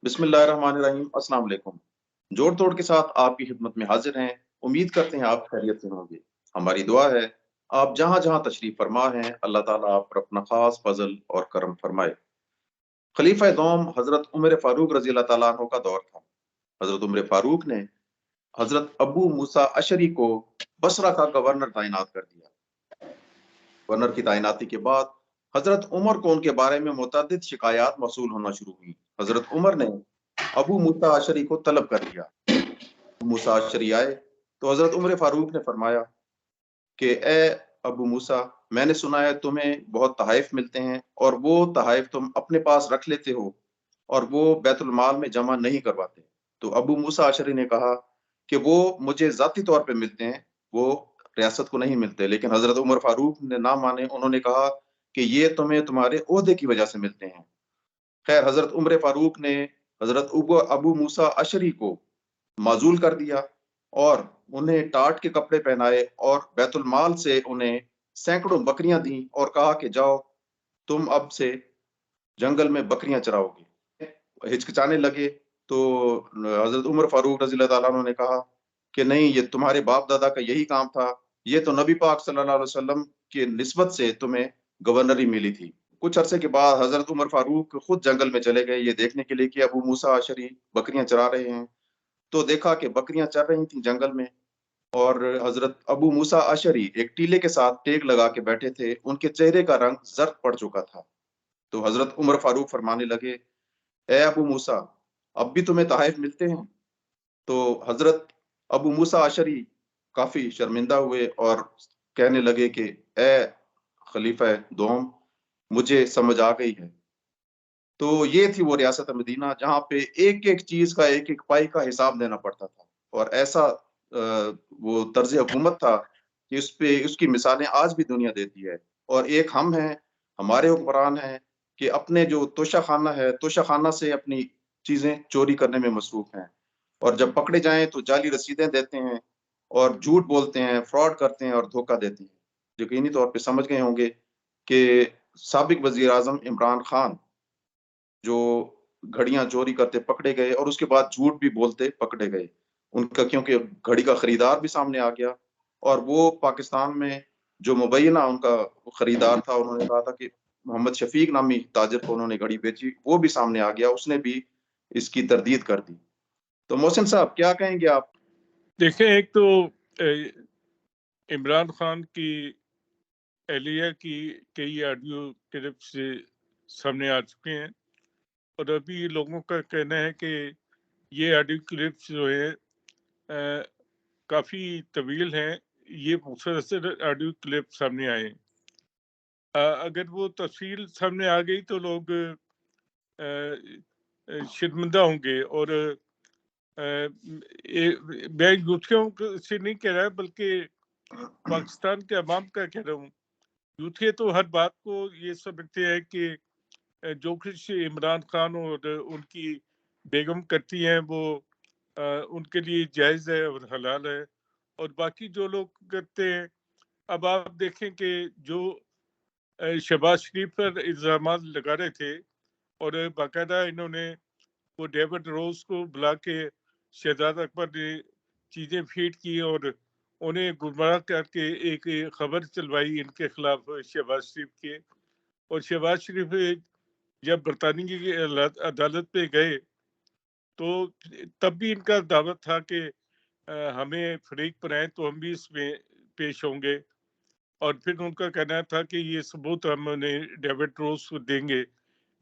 بسم اللہ الرحمن الرحیم۔ السلام علیکم۔ جوڑ توڑ کے ساتھ آپ کی خدمت میں حاضر ہیں۔ امید کرتے ہیں آپ خیریت سے ہوں گے۔ ہماری دعا ہے آپ جہاں جہاں تشریف فرما ہیں اللہ تعالیٰ آپ پر اپنا خاص فضل اور کرم فرمائے۔ خلیفہ دوم حضرت عمر فاروق رضی اللہ تعالیٰ عنہ کا دور تھا۔ حضرت عمر فاروق نے حضرت ابو موسیٰ اشعری کو بصرہ کا گورنر تعینات کر دیا۔ گورنر کی تعیناتی کے بعد حضرت عمر کو ان کے بارے میں متعدد شکایات موصول ہونا شروع ہوئی۔ حضرت عمر نے ابو موسیٰ اشعری کو طلب کر لیا۔ ابو موسیٰ اشعری آئے تو حضرت عمر فاروق نے فرمایا کہ اے ابو موسیٰ، میں نے سنا ہے تمہیں بہت تحائف ملتے ہیں اور وہ تحائف تم اپنے پاس رکھ لیتے ہو اور وہ بیت المال میں جمع نہیں کرواتے۔ تو ابو موسیٰ اشعری نے کہا کہ وہ مجھے ذاتی طور پہ ملتے ہیں، وہ ریاست کو نہیں ملتے۔ لیکن حضرت عمر فاروق نے نہ مانے، انہوں نے کہا کہ یہ تمہیں تمہارے عہدے کی وجہ سے ملتے ہیں۔ خیر، حضرت عمر فاروق نے حضرت ابو موسیٰ اشعری کو معزول کر دیا اور انہیں ٹاٹ کے کپڑے پہنائے اور بیت المال سے انہیں سینکڑوں بکریاں دیں اور کہا کہ جاؤ تم اب سے جنگل میں بکریاں چراؤ گے۔ ہچکچانے لگے تو حضرت عمر فاروق رضی اللہ تعالیٰ عنہ نے کہا کہ نہیں، یہ تمہارے باپ دادا کا یہی کام تھا، یہ تو نبی پاک صلی اللہ علیہ وسلم کی نسبت سے تمہیں گورنری ملی تھی۔ کچھ عرصے کے بعد حضرت عمر فاروق خود جنگل میں چلے گئے یہ دیکھنے کے لیے کہ ابو موسیٰ اشعری بکریاں چرا رہے ہیں۔ تو دیکھا کہ بکریاں چر رہی تھیں جنگل میں، اور حضرت ابو موسیٰ اشعری ایک ٹیلے کے ساتھ ٹیک لگا کے بیٹھے تھے، ان کے چہرے کا رنگ زرد پڑ چکا تھا۔ تو حضرت عمر فاروق فرمانے لگے، اے ابو موسیٰ، اب بھی تمہیں تحائف ملتے ہیں؟ تو حضرت ابو موسیٰ اشعری کافی شرمندہ ہوئے اور کہنے لگے کہ اے خلیفہ دوم، مجھے سمجھ آ گئی ہے۔ تو یہ تھی وہ ریاست مدینہ جہاں پہ ایک ایک چیز کا، ایک ایک پائی کا حساب دینا پڑتا تھا، اور ایسا وہ طرز حکومت تھا کہ اس کی مثالیں آج بھی دنیا دیتی ہے۔ اور ایک ہم ہیں، ہمارے حکمران ہیں کہ اپنے جو توشہ خانہ ہے، توشہ خانہ سے اپنی چیزیں چوری کرنے میں مصروف ہیں، اور جب پکڑے جائیں تو جعلی رسیدیں دیتے ہیں اور جھوٹ بولتے ہیں، فراڈ کرتے ہیں اور دھوکہ دیتے ہیں۔ یقینی طور پہ سمجھ گئے ہوں گے کہ سابق وزیر اعظم عمران خان جو گھڑیاں چوری کرتے پکڑے گئے اور اس کے بعد جھوٹ بھی بولتے پکڑے گئے، ان کا کیونکہ گھڑی کا خریدار بھی سامنے آ گیا، اور وہ پاکستان میں جو مبینہ ان کا خریدار تھا، انہوں نے کہا تھا کہ محمد شفیق نامی تاجر کو انہوں نے گھڑی بیچی، وہ بھی سامنے آ گیا، اس نے بھی اس کی تردید کر دی۔ تو محسن صاحب کیا کہیں گے آپ؟ دیکھیں، ایک تو عمران خان کی اہلیہ کی کئی آڈیو کلپ سے سامنے آ چکے ہیں، اور ابھی لوگوں کا کہنا ہے کہ یہ آڈیو کلپس جو ہے کافی طویل ہیں، یہ مختصر آڈیو کلپ سامنے آئے ہیں۔ اگر وہ تفصیل سامنے آ گئی تو لوگ شرمندہ ہوں گے، اور میں یوتھیوں سے نہیں کہہ رہا بلکہ پاکستان کے عوام کا کہہ رہا ہوں۔ یوتھی تو ہر بات کو یہ سمجھتے ہیں کہ جو کچھ عمران خان اور ان کی بیگم کرتی ہیں وہ ان کے لیے جائز ہے اور حلال ہے، اور باقی جو لوگ کرتے ہیں، اب آپ دیکھیں کہ جو شہباز شریف پر الزامات لگا رہے تھے، اور باقاعدہ انہوں نے وہ ڈیوڈ روز کو بلا کے شہزاد اکبر نے چیزیں فیڈ کی اور انہیں گمراہ کر کے ایک خبر چلوائی ان کے خلاف شہباز شریف کے، اور شہباز شریف جب برطانیہ کی عدالت پہ گئے تو تب بھی ان کا دعوت تھا کہ ہمیں فریق بنائیں تو ہم بھی اس میں پیش ہوں گے، اور پھر ان کا کہنا تھا کہ یہ ثبوت ہم انہیں ڈیوڈ روز کو دیں گے،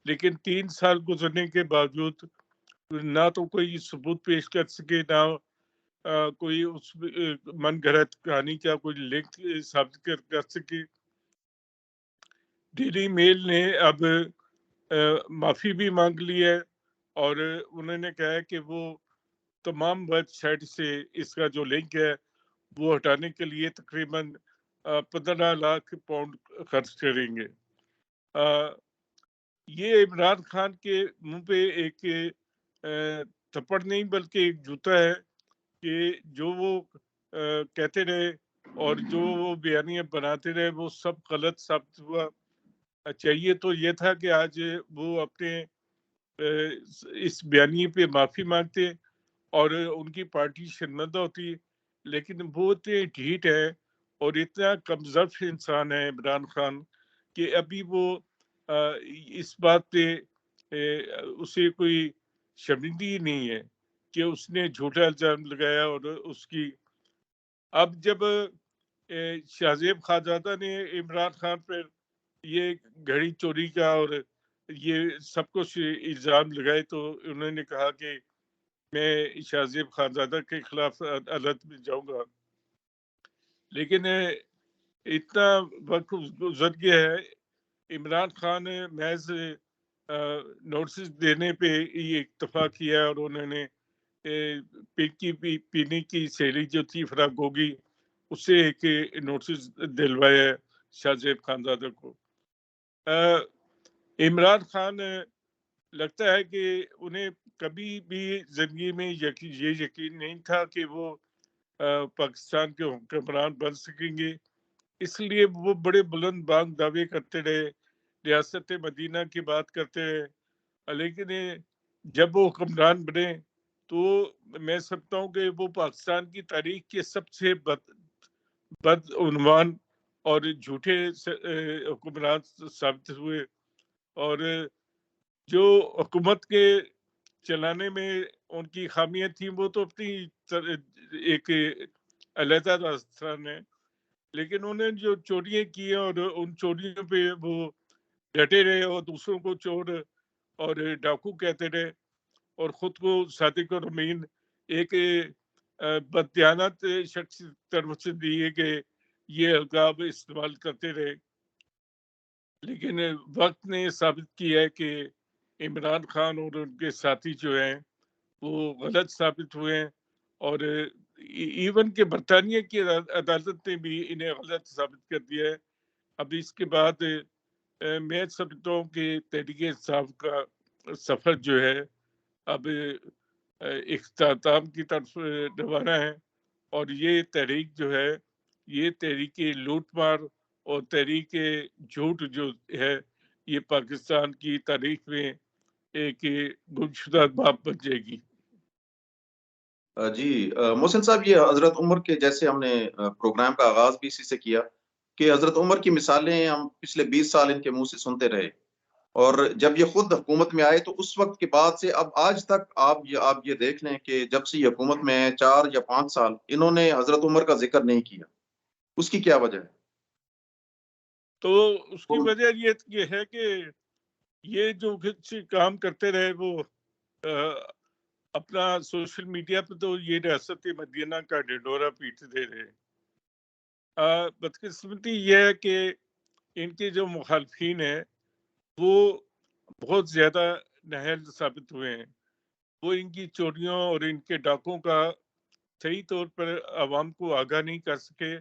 لیکن 3 سال گزرنے کے باوجود نہ تو کوئی ثبوت پیش کر سکے، نہ کوئی اس من گھڑت کہانی کا کوئی لنک ثابت کر سکے۔ ڈیلی میل نے اب معافی بھی مانگ لی ہے، اور انہوں نے کہا ہے کہ وہ تمام ویب سائٹ سے اس کا جو لنک ہے وہ ہٹانے کے لیے تقریباً 15 لاکھ پاؤنڈ خرچ کریں گے۔ یہ عمران خان کے منہ پہ ایک تھپڑ نہیں بلکہ ایک جوتا ہے کہ جو وہ کہتے رہے اور جو وہ بیانیاں بناتے رہے وہ سب غلط ثابت ہوا۔ چاہیے تو یہ تھا کہ آج وہ اپنے اس بیانیے پہ معافی مانگتے اور ان کی پارٹی شرمندہ ہوتی، لیکن وہ اتنے ڈھیٹ ہے اور اتنا کمزرف انسان ہے عمران خان کہ ابھی وہ اس بات پہ اسے کوئی شرمندگی نہیں ہے کہ اس نے جھوٹا الزام لگایا. اور اس کی اب جب شاہزیب خانزادہ نے عمران خان پر یہ گھڑی چوری کا اور یہ سب کچھ الزام لگائے تو انہوں نے کہا کہ میں شاہزیب خانزادہ کے خلاف عدالت میں جاؤں گا. لیکن اتنا وقت گزر گیا ہے، عمران خان محض نوٹس دینے پہ یہ اکتفا کیا اور انہوں نے پینے کی سیلی جو تھی فراق ہوگی اس سے ایک نوٹس دلوایا شاہزیب خانزادہ کو. عمران خان لگتا ہے کہ انہیں کبھی بھی زندگی میں یہ یقین نہیں تھا کہ وہ پاکستان کے حکمران بن سکیں گے، اس لیے وہ بڑے بلند بانگ دعوے کرتے رہے، ریاست مدینہ کی بات کرتے رہے. لیکن جب وہ حکمران بنے تو میں سمجھتا ہوں کہ وہ پاکستان کی تاریخ کے سب سے بدعنوان اور جھوٹے حکمران ثابت ہوئے. اور جو حکومت کے چلانے میں ان کی خامیاں تھیں وہ تو اپنی ایک علیحدہ داستان ہے، لیکن انہوں نے جو چوریاں کی ہیں اور ان چوریوں پہ وہ ڈٹے رہے اور دوسروں کو چور اور ڈاکو کہتے رہے اور خود کو صادق اور امین ایک بددیانت شخص طرف سے دیے کہ یہ القاب استعمال کرتے رہے. لیکن وقت نے ثابت کیا ہے کہ عمران خان اور ان کے ساتھی جو ہیں وہ غلط ثابت ہوئے ہیں اور ایون کہ برطانیہ کی عدالت نے بھی انہیں غلط ثابت کر دیا ہے. اب اس کے بعد میں سمجھتا ہوں کہ تحریک انصاف کا سفر جو ہے اب اختتام کی طرف روانہ ہے اور یہ تحریک جو ہے یہ تحریک لوٹ مار اور تحریک جھوٹ جو ہے یہ پاکستان کی تاریخ میں ایک گمشدہ باب بن جائے گی. جی محسن صاحب، یہ حضرت عمر کے جیسے ہم نے پروگرام کا آغاز بھی اسی سے کیا کہ حضرت عمر کی مثالیں ہم پچھلے 20 سال ان کے منہ سے سنتے رہے، اور جب یہ خود حکومت میں آئے تو اس وقت کے بعد سے اب آج تک آپ یہ دیکھ لیں کہ جب سے یہ حکومت میں 4 یا 5 سال انہوں نے حضرت عمر کا ذکر نہیں کیا. اس کی کیا وجہ ہے؟ تو اس کی وجہ یہ ہے کہ یہ جو کچھ کام کرتے رہے وہ اپنا سوشل میڈیا پہ تو یہ ریاست مدینہ کا ڈھنڈورا پیٹتے رہے. بدقسمتی یہ ہے کہ ان کے جو مخالفین ہیں وہ بہت زیادہ نااہل ثابت ہوئے ہیں. وہ ان کی چوریوں اور ان کے ڈاکوں کا صحیح طور پر عوام کو آگاہ نہیں کر سکے.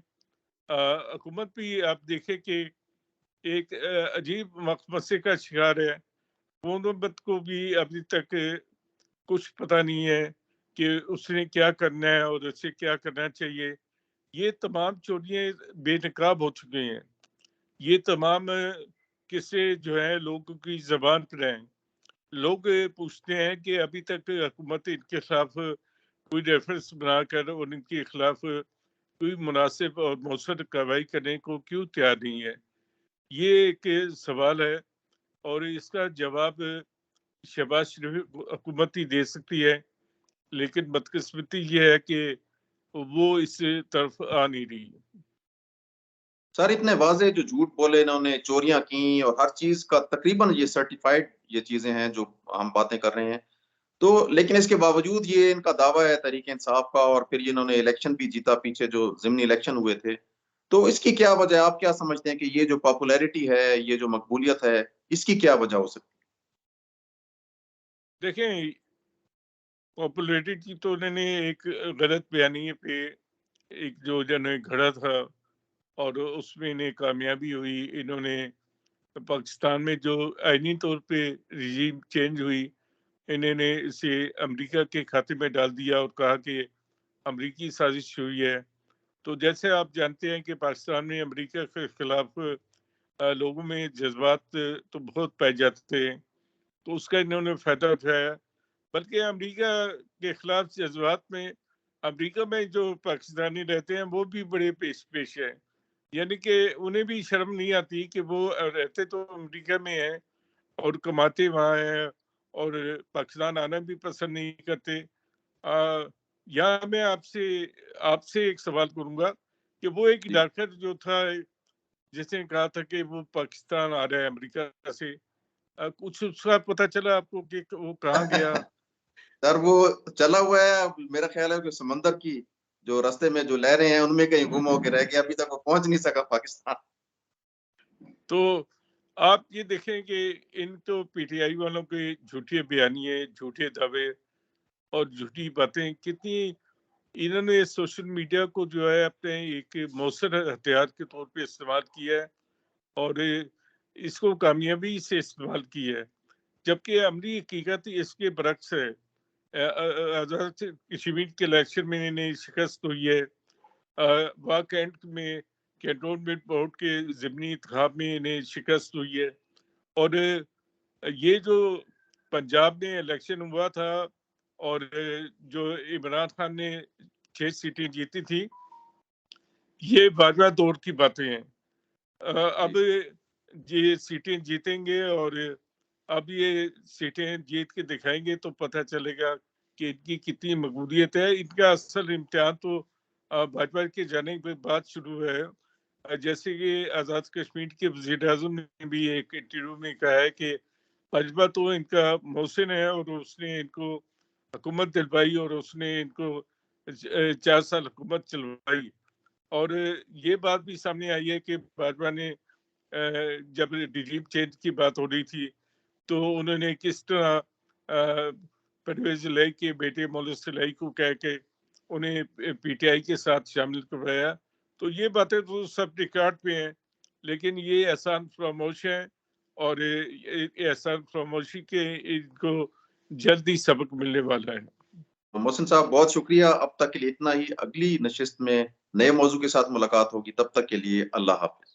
حکومت بھی آپ دیکھیں کہ ایک عجیب مقمصے کا شکار ہے. حکومت کو بھی ابھی تک کچھ پتہ نہیں ہے کہ اس نے کیا کرنا ہے اور اسے کیا کرنا چاہیے. یہ تمام چوریاں بے نقاب ہو چکے ہیں. یہ تمام قصے جو ہیں لوگوں کی زبان پر ہیں. لوگ پوچھتے ہیں کہ ابھی تک حکومت ان کے خلاف کوئی ریفرنس بنا کر اور ان کے خلاف کوئی مناسب اور مؤثر کارروائی کرنے کو کیوں تیار نہیں ہے. یہ ایک سوال ہے اور اس کا جواب شہباز شریف حکومت ہی دے سکتی ہے، لیکن بدقسمتی یہ ہے کہ وہ اس طرف آ نہیں رہی. سر اتنے واضح جو جھوٹ بولے انہوں نے، چوریاں کی اور ہر چیز کا تقریباً یہ سرٹیفائڈ یہ چیزیں ہیں جو ہم باتیں کر رہے ہیں، تو لیکن اس کے باوجود یہ ان کا دعویٰ ہے تحریک انصاف کا، اور پھر انہوں نے الیکشن بھی جیتا پیچھے جو ضمنی الیکشن ہوئے تھے. تو اس کی کیا وجہ ہے؟ آپ کیا سمجھتے ہیں کہ یہ جو پاپولیرٹی ہے، یہ جو مقبولیت ہے، اس کی کیا وجہ ہو سکتی ہے؟ دیکھیں پاپولیرٹی کی تو انہوں نے ایک غلط بیانیے پہ ایک جو جنہیں گھڑا تھا اور اس میں انہیں کامیابی ہوئی. انہوں نے پاکستان میں جو آئینی طور پہ رجیم چینج ہوئی انہوں نے اسے امریکہ کے کھاتے میں ڈال دیا اور کہا کہ امریکی سازش ہوئی ہے. تو جیسے آپ جانتے ہیں کہ پاکستان میں امریکہ کے خلاف لوگوں میں جذبات تو بہت پائے جاتے ہیں تو اس کا انہوں نے فائدہ اٹھایا، بلکہ امریکہ کے خلاف جذبات میں امریکہ میں جو پاکستانی رہتے ہیں وہ بھی بڑے پیش ہیں، یعنی کہ انہیں بھی شرم نہیں آتی کہ وہ رہتے تو امریکہ میں ہیں اور کماتے وہاں ہیں اور پاکستان آنا بھی پسند نہیں کرتے۔ یہاں میں آپ سے ایک سوال کروں گا کہ وہ ایک جی ڈاکٹر جو تھا جس نے کہا تھا کہ وہ پاکستان آ رہا ہے امریکہ سے، کچھ اس کا پتہ چلا آپ کو کہ وہ کہاں گیا؟ سر وہ چلا ہوا ہے، اب میرا خیال ہے کہ سمندر کی جو راستے میں جو لہریں ہیں ان میں کہیں گم ہو کے رہ گیا، ابھی تک وہ پہنچ نہیں سکا پاکستان۔ تو آپ یہ دیکھیں کہ ان تو پی ٹی آئی والوں کے جھوٹے بیانیے، جھوٹے دعوے اور جھوٹی باتیں کتنی انہوں نے سوشل میڈیا کو جو ہے اپنے ایک مؤثر ہتھیار کے طور پہ استعمال کیا ہے اور اس کو کامیابی سے استعمال کی ہے، جبکہ عملی حقیقت اس کے برعکس ہے۔ آزاد کشمیر کے الیکشن میں انہیں شکست ہوئی ہے، واہ کینٹ میں کینٹونمنٹ بورڈ کے ضمنی انتخاب میں انہیں شکست ہوئی ہے، اور یہ جو پنجاب میں الیکشن ہوا تھا اور جو عمران خان نے 6 سیٹیں جیتی تھی، یہ باجوہ دور کی باتیں ہیں۔ اب یہ سیٹیں جیتیں گے اور اب یہ سیٹیں جیت کے دکھائیں گے تو پتہ چلے گا کہ ان کی کتنی مقبولیت ہے۔ ان کا اصل امتحان تو بھاجپا کے جانے کے بعد شروع ہے، جیسے کہ آزاد کشمیر کے وزیر اعظم نے بھی ایک انٹرویو میں کہا ہے کہ بھاجپا تو ان کا محسن ہے اور اس نے ان کو حکومت دلوائی اور اس نے ان کو 4 سال حکومت چلوائی، اور یہ بات بھی سامنے آئی ہے کہ بھاجپا نے جب ریجیم چینج کی بات ہو رہی تھی تو انہوں نے کس طرح پرویز الہی کے بیٹے مولس الہی کو کہہ کے انہیں پی ٹی آئی کے ساتھ شامل کروایا۔ تو یہ باتیں تو سب ریکارڈ پہ ہیں، لیکن یہ احسان فراموش ہیں اور احسان فراموشی کے ان کو جلدی سبق ملنے والا ہے۔ محسن صاحب بہت شکریہ، اب تک کے لیے اتنا ہی، اگلی نشست میں نئے موضوع کے ساتھ ملاقات ہوگی، تب تک کے لیے اللہ حافظ۔